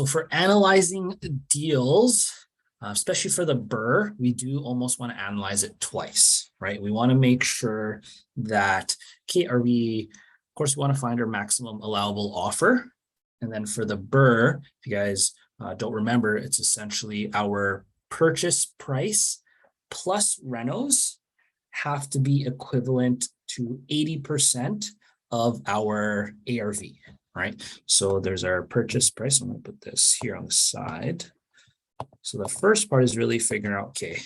So for analyzing deals, especially for the BRRR, we do almost want to analyze it twice, right? We want to make sure that, okay, of course, we want to find our maximum allowable offer. And then for the BRRR, if you guys don't remember, it's essentially our purchase price plus renos have to be equivalent to 80% of our ARV, right? So there's our purchase price. I'm going to put this here on the side. So the first part is really figuring out, okay,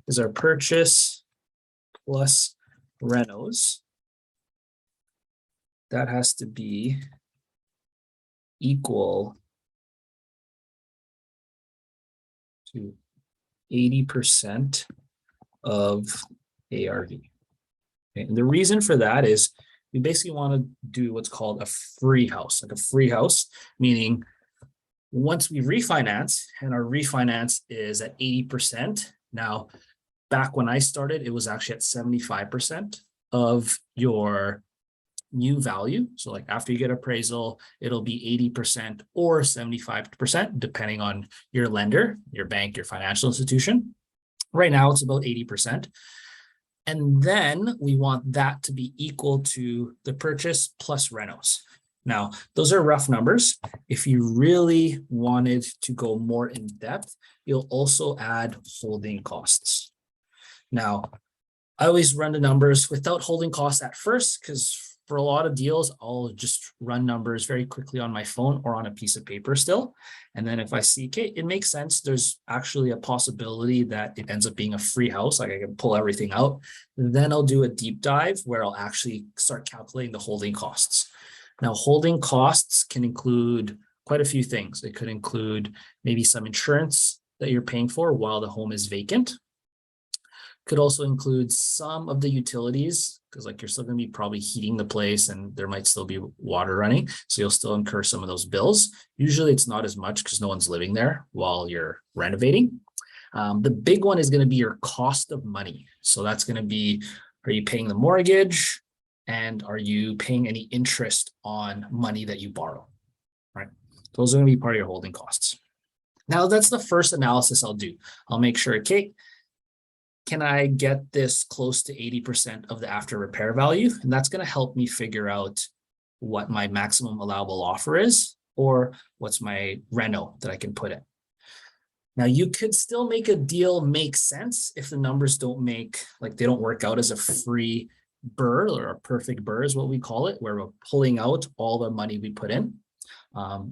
is our purchase plus renos. That has to be equal to 80% of ARV. Okay, and the reason for that is we basically want to do what's called a free house, like a free house, meaning once we refinance and our refinance is at 80%. Now, back when I started, it was actually at 75% of your new value. So like after you get appraisal, it'll be 80% or 75%, depending on your lender, your bank, your financial institution. Right now, it's about 80%. And then we want that to be equal to the purchase plus renos. Now, those are rough numbers. If you really wanted to go more in depth, you'll also add holding costs. Now, I always run the numbers without holding costs at first, because for a lot of deals, I'll just run numbers very quickly on my phone or on a piece of paper still. And then if I see, okay, it makes sense, there's actually a possibility that it ends up being a free house, like I can pull everything out, then I'll do a deep dive where I'll actually start calculating the holding costs. Now, holding costs can include quite a few things. It could include maybe some insurance that you're paying for while the home is vacant. Could also include some of the utilities, because like you're still going to be probably heating the place and there might still be water running. So you'll still incur some of those bills. Usually it's not as much because no one's living there while you're renovating. The big one is going to be your cost of money. So that's going to be, are you paying the mortgage? And are you paying any interest on money that you borrow, right? Those are going to be part of your holding costs. Now, that's the first analysis I'll do. I'll make sure, okay, can I get this close to 80% of the after repair value? And that's going to help me figure out what my maximum allowable offer is, or what's my reno that I can put in. Now, you could still make a deal make sense if the numbers don't make, like they don't work out as a free BRRR, or a perfect BRRR is what we call it, where we're pulling out all the money we put in.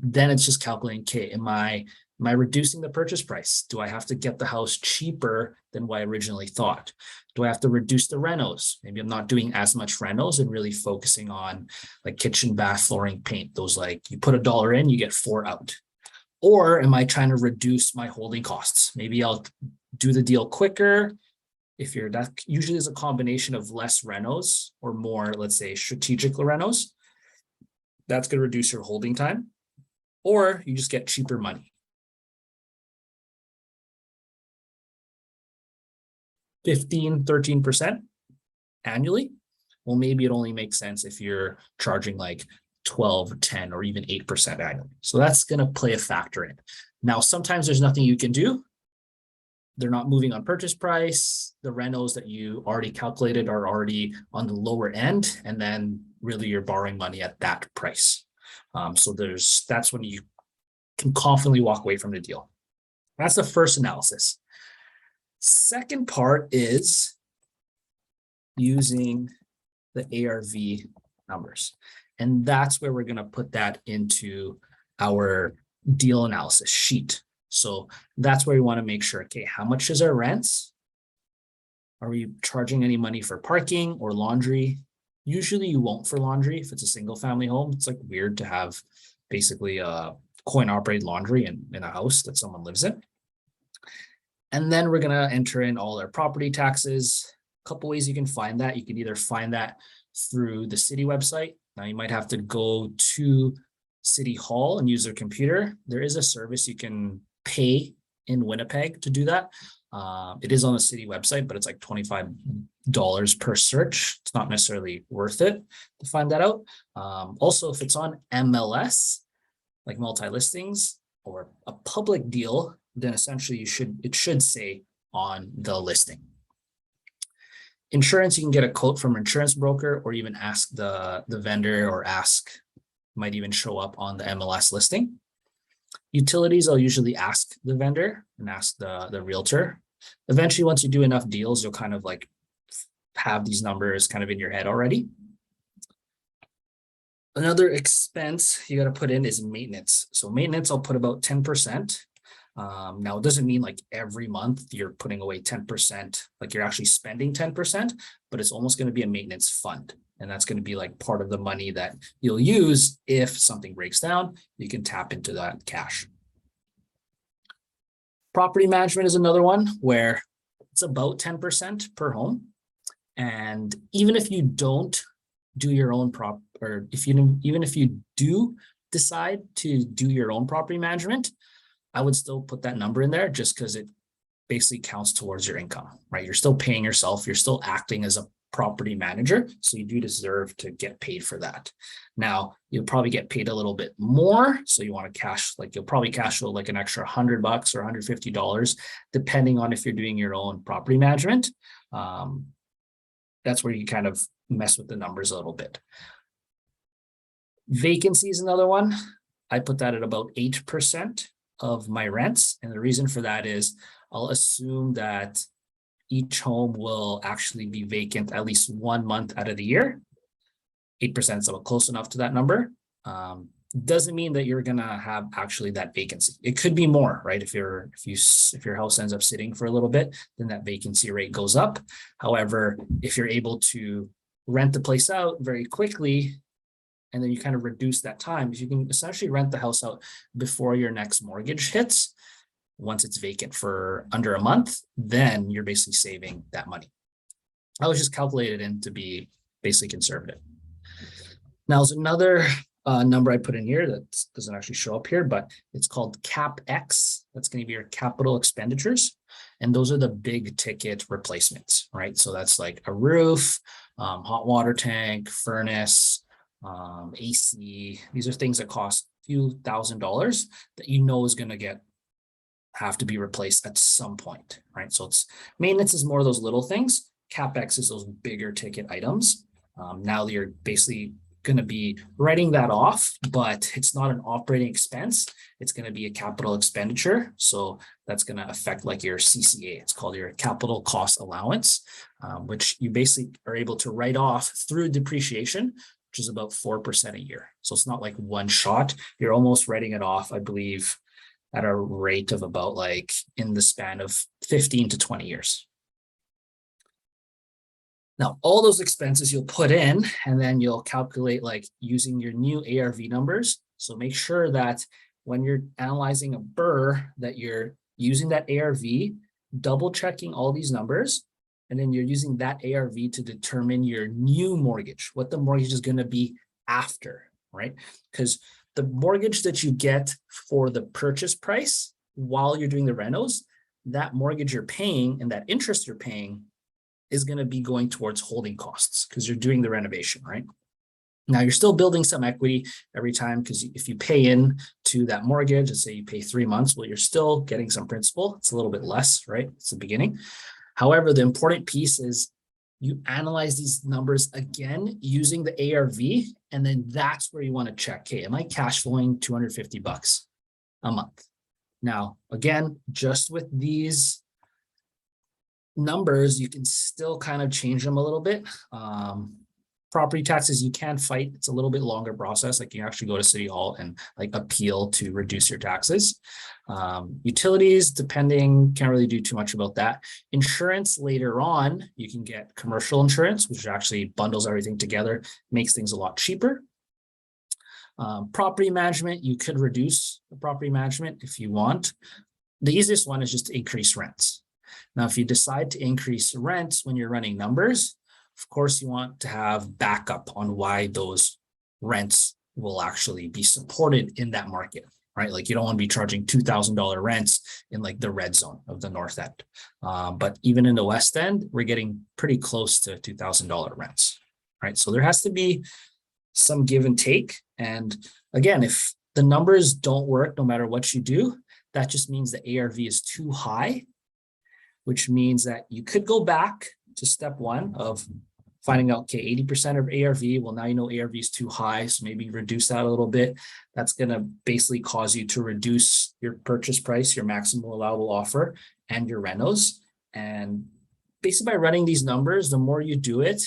Then it's just calculating, okay, am I reducing the purchase price? Do I have to get the house cheaper than what I originally thought? Do I have to reduce the renos? Maybe I'm not doing as much renos and really focusing on like kitchen, bath, flooring, paint. Those, like you put $1 in, you get 4 out. Or am I trying to reduce my holding costs? Maybe I'll do the deal quicker. If you're, that usually is a combination of less renos or more, let's say, strategic renos. That's going to reduce your holding time, or you just get cheaper money. 15, 13% annually. Well, maybe it only makes sense if you're charging like 12, 10, or even 8% annually. So that's going to play a factor in. Now, sometimes there's nothing you can do. They're not moving on purchase price. The renos that you already calculated are already on the lower end, and then really you're borrowing money at that price. So that's when you can confidently walk away from the deal. That's the first analysis. Second part is using the ARV numbers. And that's where we're going to put that into our deal analysis sheet. So that's where we want to make sure, okay, how much is our rents? Are we charging any money for parking or laundry? Usually you won't for laundry if it's a single family home. It's like weird to have basically a coin operated laundry in a house that someone lives in. And then we're going to enter in all our property taxes. A couple ways you can find that. You can either find that through the city website. Now you might have to go to City Hall and use their computer. There is a service you can pay in Winnipeg to do that. It is on the city website, but it's like $25 per search. It's not necessarily worth it to find that out. Also, if it's on MLS, like multi-listings, or a public deal, then essentially it should say on the listing. Insurance, you can get a quote from an insurance broker or even ask the vendor, or might even show up on the MLS listing. Utilities, I'll usually ask the vendor and ask the realtor. Eventually, once you do enough deals, you'll kind of like have these numbers kind of in your head already. Another expense you got to put in is maintenance. So maintenance, I'll put about 10%. Now, it doesn't mean like every month you're putting away 10%, like you're actually spending 10%, but it's almost going to be a maintenance fund. And that's going to be like part of the money that you'll use if something breaks down, you can tap into that cash. Property management is another one where it's about 10% per home. And even if you don't do your own even if you do decide to do your own property management, I would still put that number in there just because it basically counts towards your income, right? You're still paying yourself. You're still acting as a property manager. So you do deserve to get paid for that. Now, you'll probably get paid a little bit more. So you want to you'll probably cash flow like an extra $100 or $150, depending on if you're doing your own property management. That's where you kind of mess with the numbers a little bit. Vacancy is another one. I put that at about 8% of my rents. And the reason for that is I'll assume that each home will actually be vacant at least 1 month out of the year. 8% is about close enough to that number. Doesn't mean that you're gonna have actually that vacancy. It could be more, right? If your house ends up sitting for a little bit, then that vacancy rate goes up. However, if you're able to rent the place out very quickly, and then you kind of reduce that time, if you can essentially rent the house out before your next mortgage hits, once it's vacant for under a month, then you're basically saving that money. I was just calculated in to be basically conservative. Now, there's another number I put in here that doesn't actually show up here, but it's called Capex. That's going to be your capital expenditures. And those are the big ticket replacements, right? So that's like a roof, hot water tank, furnace, AC. These are things that cost a few $1,000s that you know is going to have to be replaced at some point, right? So it's maintenance is more of those little things. Capex is those bigger ticket items. Now you're basically going to be writing that off, but it's not an operating expense. It's going to be a capital expenditure. So that's going to affect like your CCA. It's called your capital cost allowance, which you basically are able to write off through depreciation, which is about 4% a year. So it's not like one shot. You're almost writing it off, I believe, at a rate of about like in the span of 15 to 20 years. Now, all those expenses you'll put in, and then you'll calculate like using your new ARV numbers. So make sure that when you're analyzing a BRRR that you're using that ARV, double checking all these numbers, and then you're using that ARV to determine your new mortgage, what the mortgage is going to be after, right? Because the mortgage that you get for the purchase price while you're doing the renos, that mortgage you're paying and that interest you're paying is going to be going towards holding costs because you're doing the renovation, right? Now you're still building some equity every time because if you pay in to that mortgage, let's say you pay 3 months, well, you're still getting some principal. It's a little bit less, right? It's the beginning. However, the important piece is you analyze these numbers again using the ARV, and then that's where you want to check, hey, am I cash flowing $250 a month? Now, again, just with these numbers, you can still kind of change them a little bit. Property taxes, you can fight. It's a little bit longer process. Like you actually go to City Hall and like appeal to reduce your taxes. Utilities, depending, can't really do too much about that. Insurance later on, you can get commercial insurance, which actually bundles everything together, makes things a lot cheaper. Property management, you could reduce the property management if you want. The easiest one is just to increase rents. Now, if you decide to increase rents when you're running numbers, of course, you want to have backup on why those rents will actually be supported in that market, right? Like you don't want to be charging $2,000 rents in like the red zone of the North End. But even in the West End, we're getting pretty close to $2,000 rents, right? So there has to be some give and take. And again, if the numbers don't work no matter what you do. That just means the ARV is too high, which means that you could go back to step one of finding out, okay, 80% of ARV. Well, now you know ARV is too high, so maybe reduce that a little bit. That's going to basically cause you to reduce your purchase price, your maximum allowable offer, and your renos. And basically by running these numbers, the more you do it,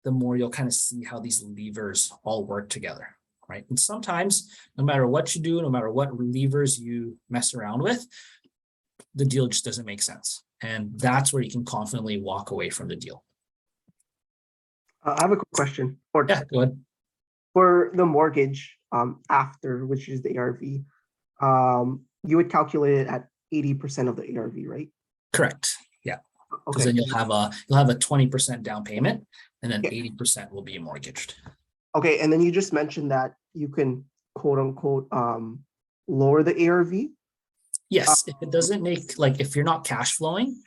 the more you'll kind of see how these levers all work together, right? And sometimes, no matter what you do, no matter what levers you mess around with, the deal just doesn't make sense. And that's where you can confidently walk away from the deal. I have a quick question. Yeah, go ahead. For the mortgage after, which is the ARV, you would calculate it at 80% of the ARV, right? Correct. Yeah. Because Okay. then you'll have a 20% down payment, and then 80% will be mortgaged. Okay, and then you just mentioned that you can quote unquote lower the ARV. Yes, if it doesn't make, like, if you're not cash flowing,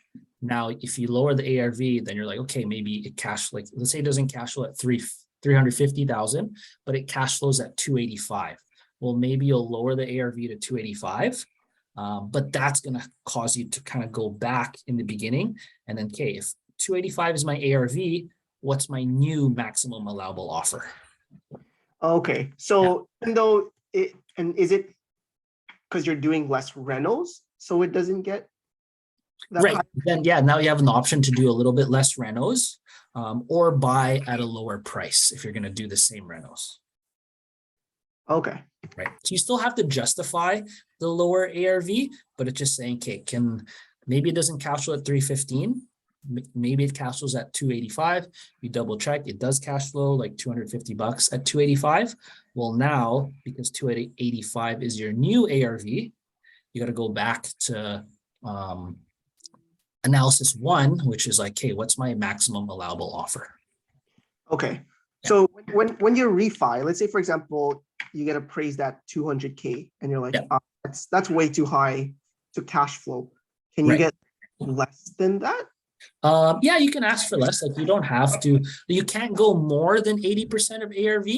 now if you lower the ARV, then you're like, okay, maybe it cash, like, let's say it doesn't cash flow at 350,000, but it cash flows at 285. Well, maybe you'll lower the ARV to 285, but that's going to cause you to kind of go back in the beginning. And then, okay, if 285 is my ARV, what's my new maximum allowable offer? Okay, so even though it, and is it because you're doing less rentals, so it doesn't get that Right. high? Then, yeah, now you have an option to do a little bit less renos, or buy at a lower price if you're going to do the same renos. Okay. Right. So you still have to justify the lower ARV, but it's just saying, okay, maybe it doesn't cash flow at 315. Maybe it cash flows at 285. You double check, it does cash flow like $250 at 285. Well, now because 285 is your new ARV, you got to go back to analysis one, which is like, okay, what's my maximum allowable offer? Okay. So when you refi, let's say for example, you get appraised at 200K and you're like, that's way too high to cash flow. Can you get less than that? Yeah, you can ask for less. Like, you don't have to. You can't go more than 80% of ARV,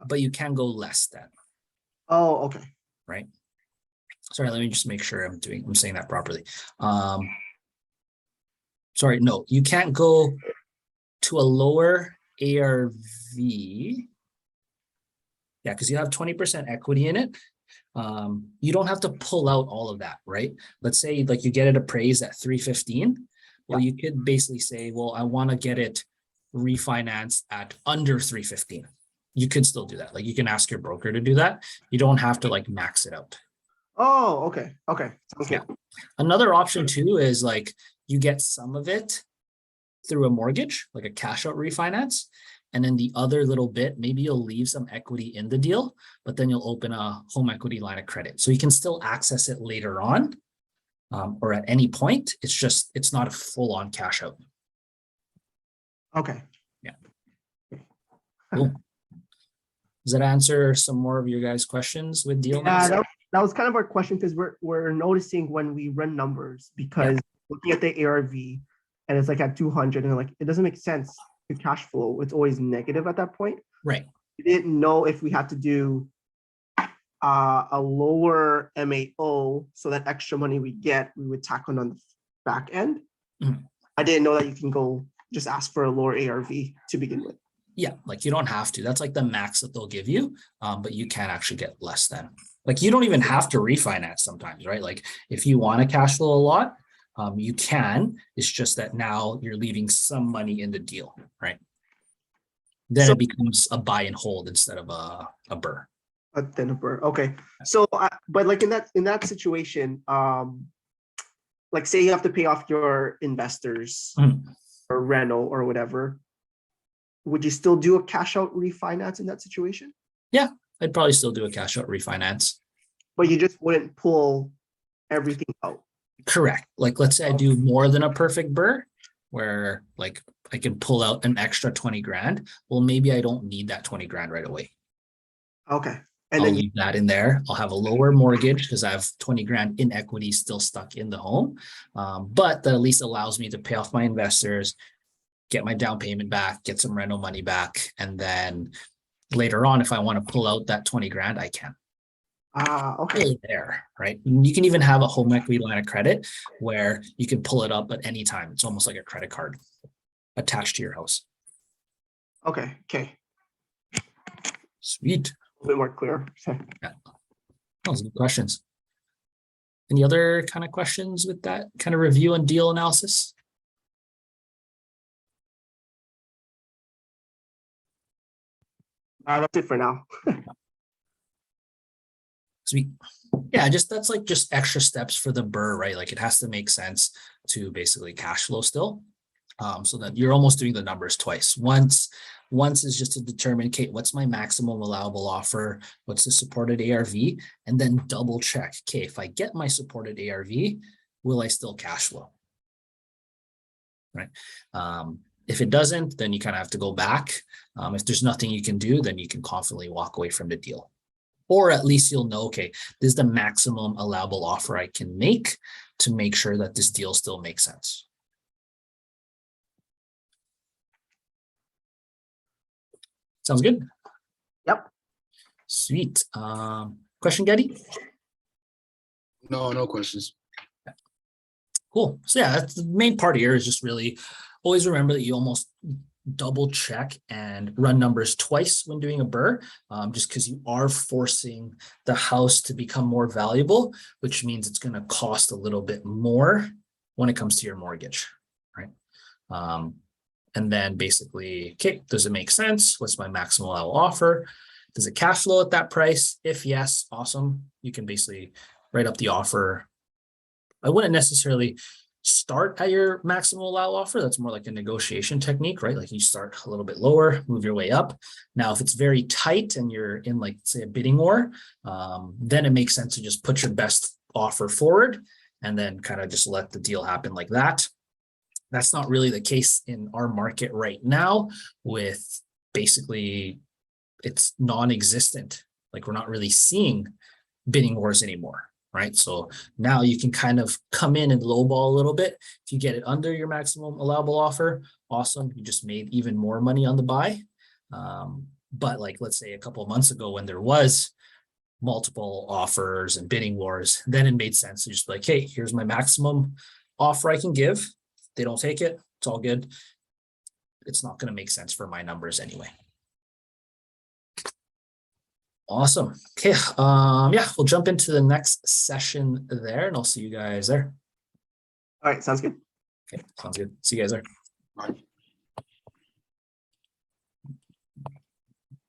but you can go less than. Oh, okay. Right. Sorry, let me just make sure I'm saying that properly. Sorry, no, you can't go to a lower ARV. Yeah, because you have 20% equity in it. You don't have to pull out all of that, right? Let's say like you get it appraised at 315. Well, you could basically say, well, I want to get it refinanced at under 315. You could still do that. Like, you can ask your broker to do that. You don't have to like max it out. Oh, okay. Okay. Sounds good. Another option too is like you get some of it through a mortgage, like a cash out refinance. And then the other little bit, maybe you'll leave some equity in the deal, but then you'll open a home equity line of credit. So you can still access it later on, or at any point. It's just, it's not a full on cash out. Okay. Yeah. Cool. Does that answer some more of your guys' questions with deal? Yeah, that was kind of our question, because we're noticing when we run numbers, because looking at the ARV and it's like at 200 and like, it doesn't make sense to cash flow. It's always negative at that point. Right. We didn't know if we had to do a lower MAO, so that extra money we get, we would tack on the back end. I didn't know that you can go just ask for a lower ARV to begin with. Yeah, like you don't have to. That's like the max that they'll give you, but you can actually get less than. Like, you don't even have to refinance sometimes, right? Like, if you want to cash flow a lot, you can. It's just that now you're leaving some money in the deal, right? Then it becomes a buy and hold instead of a BRRR. Then a BRRR. Okay. So, but like in that situation, like say you have to pay off your investors or rental or whatever, would you still do a cash out refinance in that situation? Yeah, I'd probably still do a cash out refinance. But you just wouldn't pull everything out. Correct. Like, let's say I do more than a perfect BRRR, where like I can pull out an extra 20 grand. Well, maybe I don't need that 20 grand right away. Okay. And I'll leave that in there. I'll have a lower mortgage because I have 20 grand in equity still stuck in the home. But that at least allows me to pay off my investors, get my down payment back, get some rental money back, and then later on, if I want to pull out that 20 grand, I can. Okay. Really there, right? You can even have a home equity line of credit where you can pull it up at any time. It's almost like a credit card attached to your house. Okay. Okay. Sweet. A little bit more clear. Okay. Yeah. Those are good questions. Any other kind of questions with that kind of review and deal analysis? That's it for now. Sweet. Yeah, that's like just extra steps for the BRRR, right? Like it has to make sense to basically cash flow still. So that you're almost doing the numbers twice. Once is just to determine, okay, what's my maximum allowable offer? What's the supported ARV? And then double check, okay, if I get my supported ARV, will I still cash flow? Right. If it doesn't, then you kind of have to go back. If there's nothing you can do, then you can confidently walk away from the deal. Or at least you'll know, okay, this is the maximum allowable offer I can make to make sure that this deal still makes sense. Sounds good? Yep. Sweet. Question, Getty? No questions. Cool. So yeah, that's the main part here is just really always remember that you almost double check and run numbers twice when doing a BRRR, just because you are forcing the house to become more valuable, which means it's going to cost a little bit more when it comes to your mortgage, right? And then basically, okay, does it make sense? What's my maximum allowable offer? Does it cash flow at that price? If yes, awesome. You can basically write up the offer. I wouldn't necessarily start at your maximum allowable offer. That's more like a negotiation technique, right? Like you start a little bit lower, move your way up. Now, if it's very tight and you're in like, say, a bidding war, then it makes sense to just put your best offer forward and then kind of just let the deal happen like that. That's not really the case in our market right now with basically it's non-existent. Like we're not really seeing bidding wars anymore. Right. So now you can kind of come in and lowball a little bit. If you get it under your maximum allowable offer, awesome. You just made even more money on the buy. But like, let's say a couple of months ago when there was multiple offers and bidding wars, then it made sense to just be like, hey, here's my maximum offer I can give. If they don't take it, it's all good. It's not going to make sense for my numbers anyway. Awesome. Okay. Yeah, we'll jump into the next session there and I'll see you guys there. All right. Sounds good. Okay. Sounds good. See you guys there. Bye.